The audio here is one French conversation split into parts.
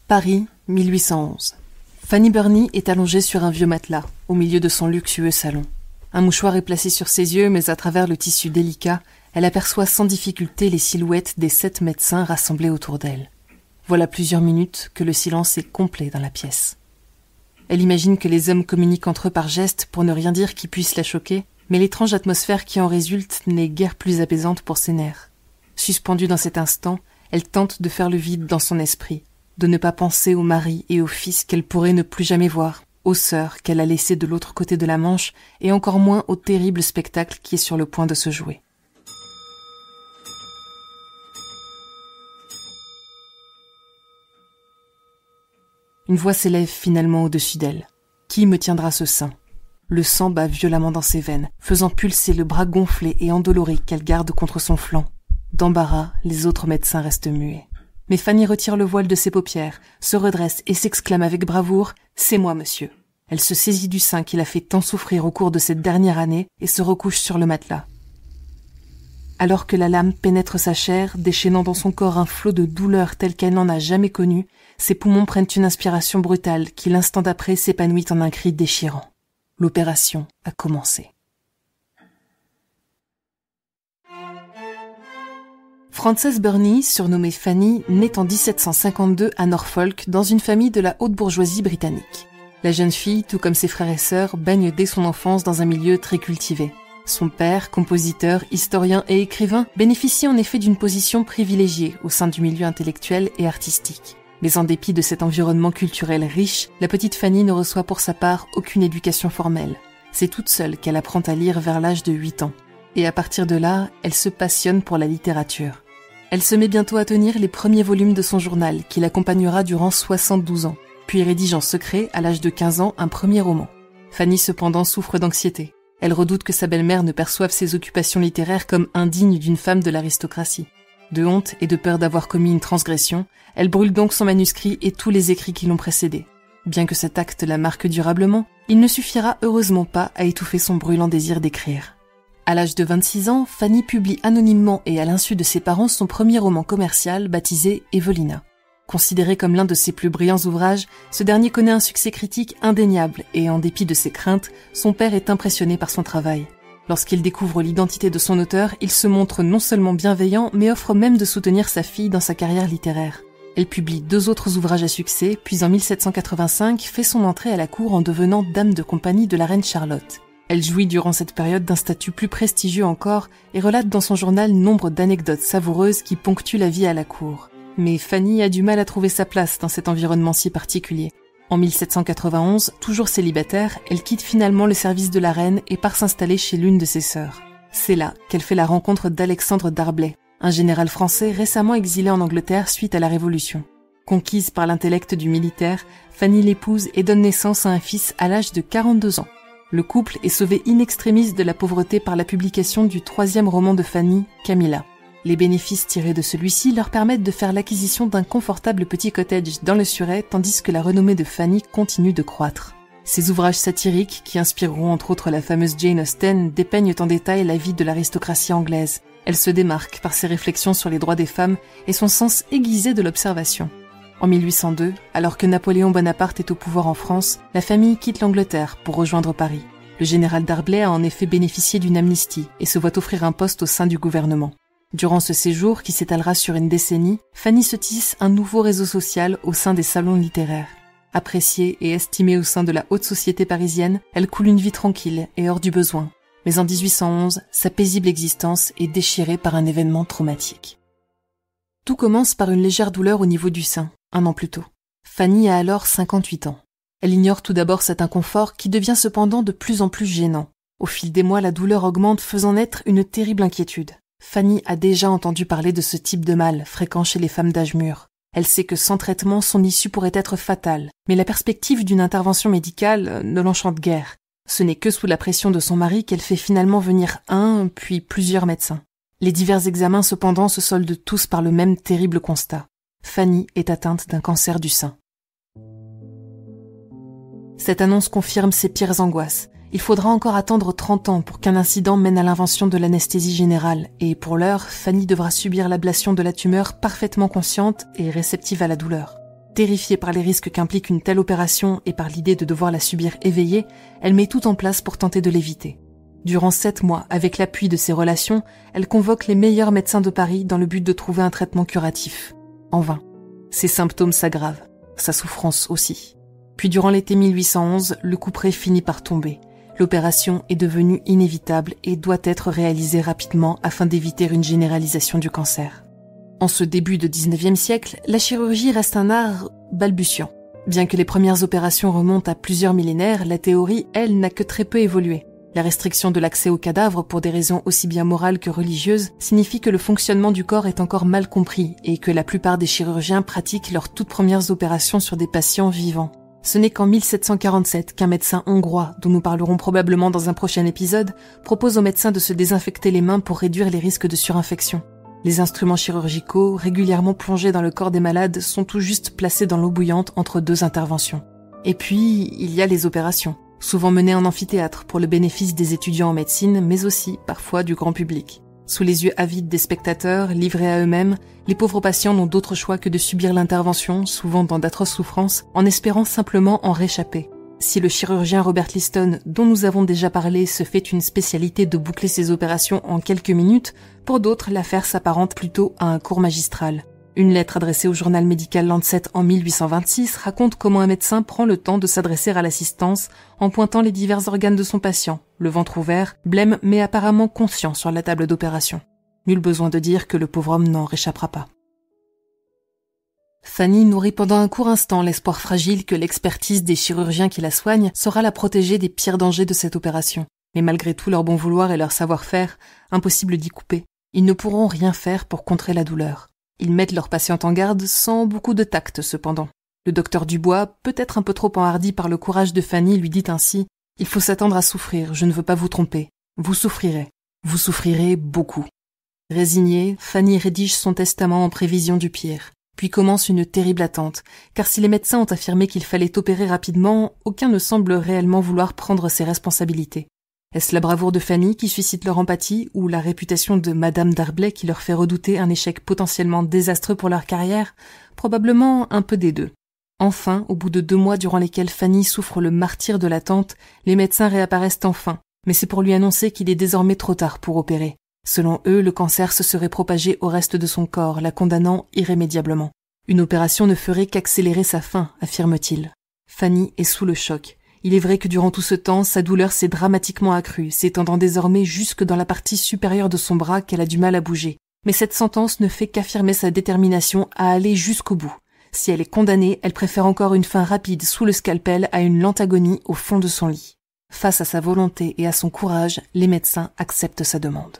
Paris, 1811. Fanny Burney est allongée sur un vieux matelas, au milieu de son luxueux salon. Un mouchoir est placé sur ses yeux, mais à travers le tissu délicat, elle aperçoit sans difficulté les silhouettes des 7 médecins rassemblés autour d'elle. Voilà plusieurs minutes que le silence est complet dans la pièce. Elle imagine que les hommes communiquent entre eux par gestes pour ne rien dire qui puisse la choquer, mais l'étrange atmosphère qui en résulte n'est guère plus apaisante pour ses nerfs. Suspendue dans cet instant, elle tente de faire le vide dans son esprit, de ne pas penser au mari et au fils qu'elle pourrait ne plus jamais voir, aux sœurs qu'elle a laissées de l'autre côté de la Manche, et encore moins au terrible spectacle qui est sur le point de se jouer. Une voix s'élève finalement au-dessus d'elle. Qui me tiendra ce sein ? Le sang bat violemment dans ses veines, faisant pulser le bras gonflé et endolori qu'elle garde contre son flanc. D'embarras, les autres médecins restent muets. Mais Fanny retire le voile de ses paupières, se redresse et s'exclame avec bravoure « C'est moi, monsieur ». Elle se saisit du sein qui l'a fait tant souffrir au cours de cette dernière année et se recouche sur le matelas. Alors que la lame pénètre sa chair, déchaînant dans son corps un flot de douleur tel qu'elle n'en a jamais connu, ses poumons prennent une inspiration brutale qui l'instant d'après s'épanouit en un cri déchirant. L'opération a commencé. Frances Burney, surnommée Fanny, naît en 1752 à Norfolk dans une famille de la haute bourgeoisie britannique. La jeune fille, tout comme ses frères et sœurs, baigne dès son enfance dans un milieu très cultivé. Son père, compositeur, historien et écrivain, bénéficie en effet d'une position privilégiée au sein du milieu intellectuel et artistique. Mais en dépit de cet environnement culturel riche, la petite Fanny ne reçoit pour sa part aucune éducation formelle. C'est toute seule qu'elle apprend à lire vers l'âge de 8 ans. Et à partir de là, elle se passionne pour la littérature. Elle se met bientôt à tenir les premiers volumes de son journal, qui l'accompagnera durant 72 ans, puis rédige en secret, à l'âge de 15 ans, un premier roman. Fanny cependant souffre d'anxiété. Elle redoute que sa belle-mère ne perçoive ses occupations littéraires comme indignes d'une femme de l'aristocratie. De honte et de peur d'avoir commis une transgression, elle brûle donc son manuscrit et tous les écrits qui l'ont précédé. Bien que cet acte la marque durablement, il ne suffira heureusement pas à étouffer son brûlant désir d'écrire. À l'âge de 26 ans, Fanny publie anonymement et à l'insu de ses parents son premier roman commercial baptisé Evelina. Considéré comme l'un de ses plus brillants ouvrages, ce dernier connaît un succès critique indéniable et en dépit de ses craintes, son père est impressionné par son travail. Lorsqu'il découvre l'identité de son auteur, il se montre non seulement bienveillant, mais offre même de soutenir sa fille dans sa carrière littéraire. Elle publie 2 autres ouvrages à succès, puis en 1785 fait son entrée à la cour en devenant dame de compagnie de la reine Charlotte. Elle jouit durant cette période d'un statut plus prestigieux encore et relate dans son journal nombre d'anecdotes savoureuses qui ponctuent la vie à la cour. Mais Fanny a du mal à trouver sa place dans cet environnement si particulier. En 1791, toujours célibataire, elle quitte finalement le service de la reine et part s'installer chez l'une de ses sœurs. C'est là qu'elle fait la rencontre d'Alexandre d'Arblay, un général français récemment exilé en Angleterre suite à la Révolution. Conquise par l'intellect du militaire, Fanny l'épouse et donne naissance à un fils à l'âge de 42 ans. Le couple est sauvé in extremis de la pauvreté par la publication du 3e roman de Fanny, Camilla. Les bénéfices tirés de celui-ci leur permettent de faire l'acquisition d'un confortable petit cottage dans le Surrey, tandis que la renommée de Fanny continue de croître. Ses ouvrages satiriques, qui inspireront entre autres la fameuse Jane Austen, dépeignent en détail la vie de l'aristocratie anglaise. Elle se démarque par ses réflexions sur les droits des femmes et son sens aiguisé de l'observation. En 1802, alors que Napoléon Bonaparte est au pouvoir en France, la famille quitte l'Angleterre pour rejoindre Paris. Le général d'Arblay a en effet bénéficié d'une amnistie et se voit offrir un poste au sein du gouvernement. Durant ce séjour, qui s'étalera sur une décennie, Fanny se tisse un nouveau réseau social au sein des salons littéraires. Appréciée et estimée au sein de la haute société parisienne, elle coule une vie tranquille et hors du besoin. Mais en 1811, sa paisible existence est déchirée par un événement traumatique. Tout commence par une légère douleur au niveau du sein, 1 an plus tôt. Fanny a alors 58 ans. Elle ignore tout d'abord cet inconfort qui devient cependant de plus en plus gênant. Au fil des mois, la douleur augmente, faisant naître une terrible inquiétude. Fanny a déjà entendu parler de ce type de mal fréquent chez les femmes d'âge mûr. Elle sait que sans traitement, son issue pourrait être fatale, mais la perspective d'une intervention médicale ne l'enchante guère. Ce n'est que sous la pression de son mari qu'elle fait finalement venir un, puis plusieurs médecins. Les divers examens cependant se soldent tous par le même terrible constat. Fanny est atteinte d'un cancer du sein. Cette annonce confirme ses pires angoisses. Il faudra encore attendre 30 ans pour qu'un incident mène à l'invention de l'anesthésie générale, et pour l'heure, Fanny devra subir l'ablation de la tumeur parfaitement consciente et réceptive à la douleur. Terrifiée par les risques qu'implique une telle opération et par l'idée de devoir la subir éveillée, elle met tout en place pour tenter de l'éviter. Durant 7 mois, avec l'appui de ses relations, elle convoque les meilleurs médecins de Paris dans le but de trouver un traitement curatif. En vain. Ses symptômes s'aggravent, sa souffrance aussi. Puis durant l'été 1811, le couperet finit par tomber. L'opération est devenue inévitable et doit être réalisée rapidement afin d'éviter une généralisation du cancer. En ce début de 19e siècle, la chirurgie reste un art balbutiant. Bien que les premières opérations remontent à plusieurs millénaires, la théorie, elle, n'a que très peu évolué. La restriction de l'accès aux cadavres pour des raisons aussi bien morales que religieuses signifie que le fonctionnement du corps est encore mal compris et que la plupart des chirurgiens pratiquent leurs toutes premières opérations sur des patients vivants. Ce n'est qu'en 1747 qu'un médecin hongrois, dont nous parlerons probablement dans un prochain épisode, propose aux médecins de se désinfecter les mains pour réduire les risques de surinfection. Les instruments chirurgicaux, régulièrement plongés dans le corps des malades, sont tout juste placés dans l'eau bouillante entre 2 interventions. Et puis, il y a les opérations, souvent menées en amphithéâtre pour le bénéfice des étudiants en médecine, mais aussi, parfois, du grand public. Sous les yeux avides des spectateurs, livrés à eux-mêmes, les pauvres patients n'ont d'autre choix que de subir l'intervention, souvent dans d'atroces souffrances, en espérant simplement en réchapper. Si le chirurgien Robert Liston, dont nous avons déjà parlé, se fait une spécialité de boucler ses opérations en quelques minutes, pour d'autres, l'affaire s'apparente plutôt à un cours magistral. Une lettre adressée au journal médical Lancet en 1826 raconte comment un médecin prend le temps de s'adresser à l'assistance en pointant les divers organes de son patient, le ventre ouvert, blême mais apparemment conscient sur la table d'opération. Nul besoin de dire que le pauvre homme n'en réchappera pas. Fanny nourrit pendant un court instant l'espoir fragile que l'expertise des chirurgiens qui la soignent saura la protéger des pires dangers de cette opération. Mais malgré tout leur bon vouloir et leur savoir-faire, impossible d'y couper. Ils ne pourront rien faire pour contrer la douleur. Ils mettent leur patiente en garde sans beaucoup de tact cependant. Le docteur Dubois, peut-être un peu trop enhardi par le courage de Fanny, lui dit ainsi « Il faut s'attendre à souffrir, je ne veux pas vous tromper. Vous souffrirez beaucoup. » Résignée, Fanny rédige son testament en prévision du pire. Puis commence une terrible attente, car si les médecins ont affirmé qu'il fallait opérer rapidement, aucun ne semble réellement vouloir prendre ses responsabilités. Est-ce la bravoure de Fanny qui suscite leur empathie, ou la réputation de Madame D'Arblay qui leur fait redouter un échec potentiellement désastreux pour leur carrière? Probablement un peu des deux. Enfin, au bout de 2 mois durant lesquels Fanny souffre le martyre de l'attente, les médecins réapparaissent enfin, mais c'est pour lui annoncer qu'il est désormais trop tard pour opérer. Selon eux, le cancer se serait propagé au reste de son corps, la condamnant irrémédiablement. Une opération ne ferait qu'accélérer sa fin, affirme-t-il. Fanny est sous le choc. Il est vrai que durant tout ce temps, sa douleur s'est dramatiquement accrue, s'étendant désormais jusque dans la partie supérieure de son bras qu'elle a du mal à bouger. Mais cette sentence ne fait qu'affirmer sa détermination à aller jusqu'au bout. Si elle est condamnée, elle préfère encore une fin rapide sous le scalpel à une lente agonie au fond de son lit. Face à sa volonté et à son courage, les médecins acceptent sa demande.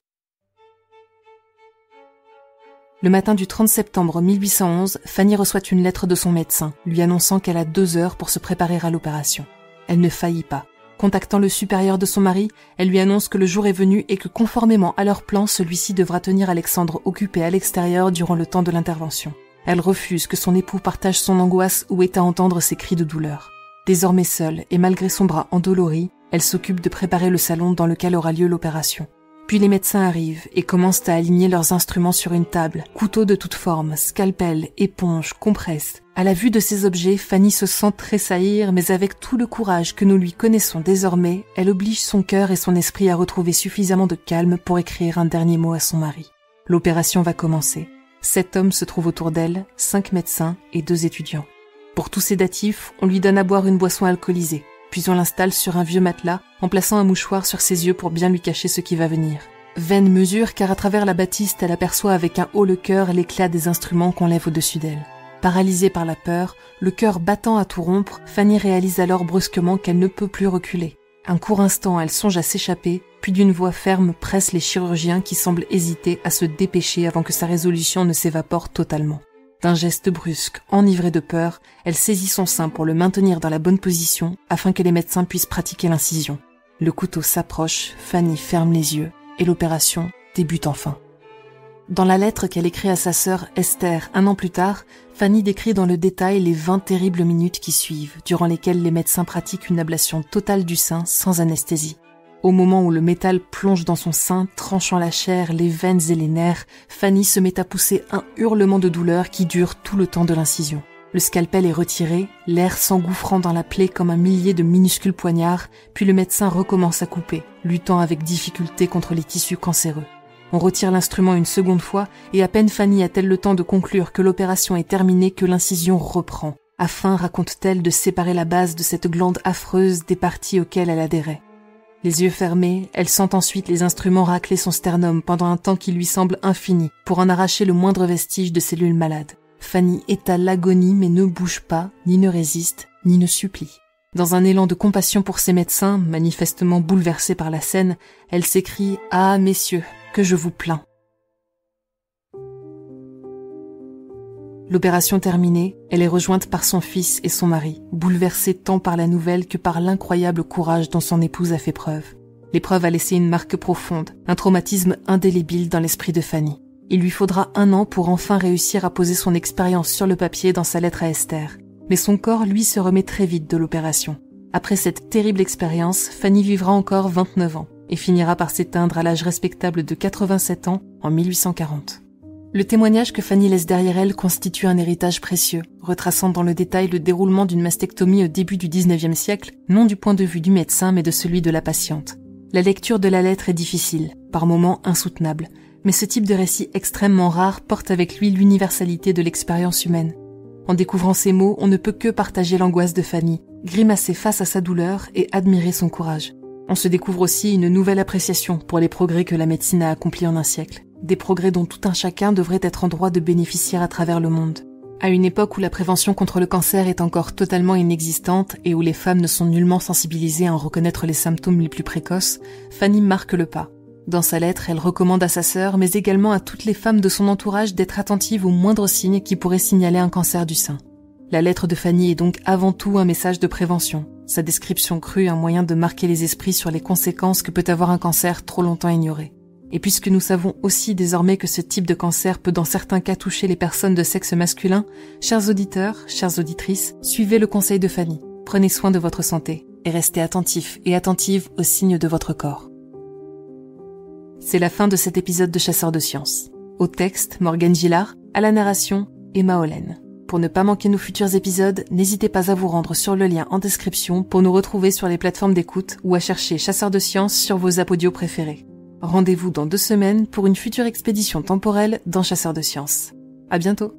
Le matin du 30 septembre 1811, Fanny reçoit une lettre de son médecin, lui annonçant qu'elle a 2 heures pour se préparer à l'opération. Elle ne faillit pas. Contactant le supérieur de son mari, elle lui annonce que le jour est venu et que conformément à leur plan, celui-ci devra tenir Alexandre occupé à l'extérieur durant le temps de l'intervention. Elle refuse que son époux partage son angoisse ou ait à entendre ses cris de douleur. Désormais seule et malgré son bras endolori, elle s'occupe de préparer le salon dans lequel aura lieu l'opération. Puis les médecins arrivent et commencent à aligner leurs instruments sur une table, couteaux de toutes formes, scalpels, éponges, compresses. À la vue de ces objets, Fanny se sent tressaillir, mais avec tout le courage que nous lui connaissons désormais, elle oblige son cœur et son esprit à retrouver suffisamment de calme pour écrire un dernier mot à son mari. L'opération va commencer. 7 hommes se trouvent autour d'elle, 5 médecins et 2 étudiants. Pour tout sédatif, on lui donne à boire une boisson alcoolisée. Puis on l'installe sur un vieux matelas, en plaçant un mouchoir sur ses yeux pour bien lui cacher ce qui va venir. Vaine mesure, car à travers la batiste, elle aperçoit avec un haut-le-cœur l'éclat des instruments qu'on lève au-dessus d'elle. Paralysée par la peur, le cœur battant à tout rompre, Fanny réalise alors brusquement qu'elle ne peut plus reculer. Un court instant, elle songe à s'échapper, puis d'une voix ferme presse les chirurgiens qui semblent hésiter à se dépêcher avant que sa résolution ne s'évapore totalement. D'un geste brusque, enivré de peur, elle saisit son sein pour le maintenir dans la bonne position afin que les médecins puissent pratiquer l'incision. Le couteau s'approche, Fanny ferme les yeux et l'opération débute enfin. Dans la lettre qu'elle écrit à sa sœur Esther 1 an plus tard, Fanny décrit dans le détail les 20 terribles minutes qui suivent, durant lesquelles les médecins pratiquent une ablation totale du sein sans anesthésie. Au moment où le métal plonge dans son sein, tranchant la chair, les veines et les nerfs, Fanny se met à pousser un hurlement de douleur qui dure tout le temps de l'incision. Le scalpel est retiré, l'air s'engouffrant dans la plaie comme un millier de minuscules poignards, puis le médecin recommence à couper, luttant avec difficulté contre les tissus cancéreux. On retire l'instrument une seconde fois et à peine Fanny a-t-elle le temps de conclure que l'opération est terminée que l'incision reprend, afin, raconte-t-elle, de séparer la base de cette glande affreuse des parties auxquelles elle adhérait. Les yeux fermés, elle sent ensuite les instruments racler son sternum pendant un temps qui lui semble infini pour en arracher le moindre vestige de cellules malades. Fanny étale l'agonie mais ne bouge pas, ni ne résiste, ni ne supplie. Dans un élan de compassion pour ses médecins, manifestement bouleversés par la scène, elle s'écrie « Ah, messieurs, que je vous plains !» L'opération terminée, elle est rejointe par son fils et son mari, bouleversés tant par la nouvelle que par l'incroyable courage dont son épouse a fait preuve. L'épreuve a laissé une marque profonde, un traumatisme indélébile dans l'esprit de Fanny. Il lui faudra 1 an pour enfin réussir à poser son expérience sur le papier dans sa lettre à Esther. Mais son corps, lui, se remet très vite de l'opération. Après cette terrible expérience, Fanny vivra encore 29 ans et finira par s'éteindre à l'âge respectable de 87 ans en 1840. Le témoignage que Fanny laisse derrière elle constitue un héritage précieux, retraçant dans le détail le déroulement d'une mastectomie au début du XIXe siècle, non du point de vue du médecin mais de celui de la patiente. La lecture de la lettre est difficile, par moments insoutenable, mais ce type de récit extrêmement rare porte avec lui l'universalité de l'expérience humaine. En découvrant ces mots, on ne peut que partager l'angoisse de Fanny, grimacer face à sa douleur et admirer son courage. On se découvre aussi une nouvelle appréciation pour les progrès que la médecine a accomplis en un siècle. Des progrès dont tout un chacun devrait être en droit de bénéficier à travers le monde. À une époque où la prévention contre le cancer est encore totalement inexistante et où les femmes ne sont nullement sensibilisées à en reconnaître les symptômes les plus précoces, Fanny marque le pas. Dans sa lettre, elle recommande à sa sœur, mais également à toutes les femmes de son entourage d'être attentives aux moindres signes qui pourraient signaler un cancer du sein. La lettre de Fanny est donc avant tout un message de prévention. Sa description crue un moyen de marquer les esprits sur les conséquences que peut avoir un cancer trop longtemps ignoré. Et puisque nous savons aussi désormais que ce type de cancer peut dans certains cas toucher les personnes de sexe masculin, chers auditeurs, chères auditrices, suivez le conseil de Fanny. Prenez soin de votre santé et restez attentifs et attentives aux signes de votre corps. C'est la fin de cet épisode de Chasseurs de Sciences. Au texte, Morgane Gillard, à la narration, Emma Hollen. Pour ne pas manquer nos futurs épisodes, n'hésitez pas à vous rendre sur le lien en description pour nous retrouver sur les plateformes d'écoute ou à chercher Chasseurs de Sciences sur vos apps audio préférés. Rendez-vous dans 2 semaines pour une future expédition temporelle dans Chasseurs de Sciences. À bientôt!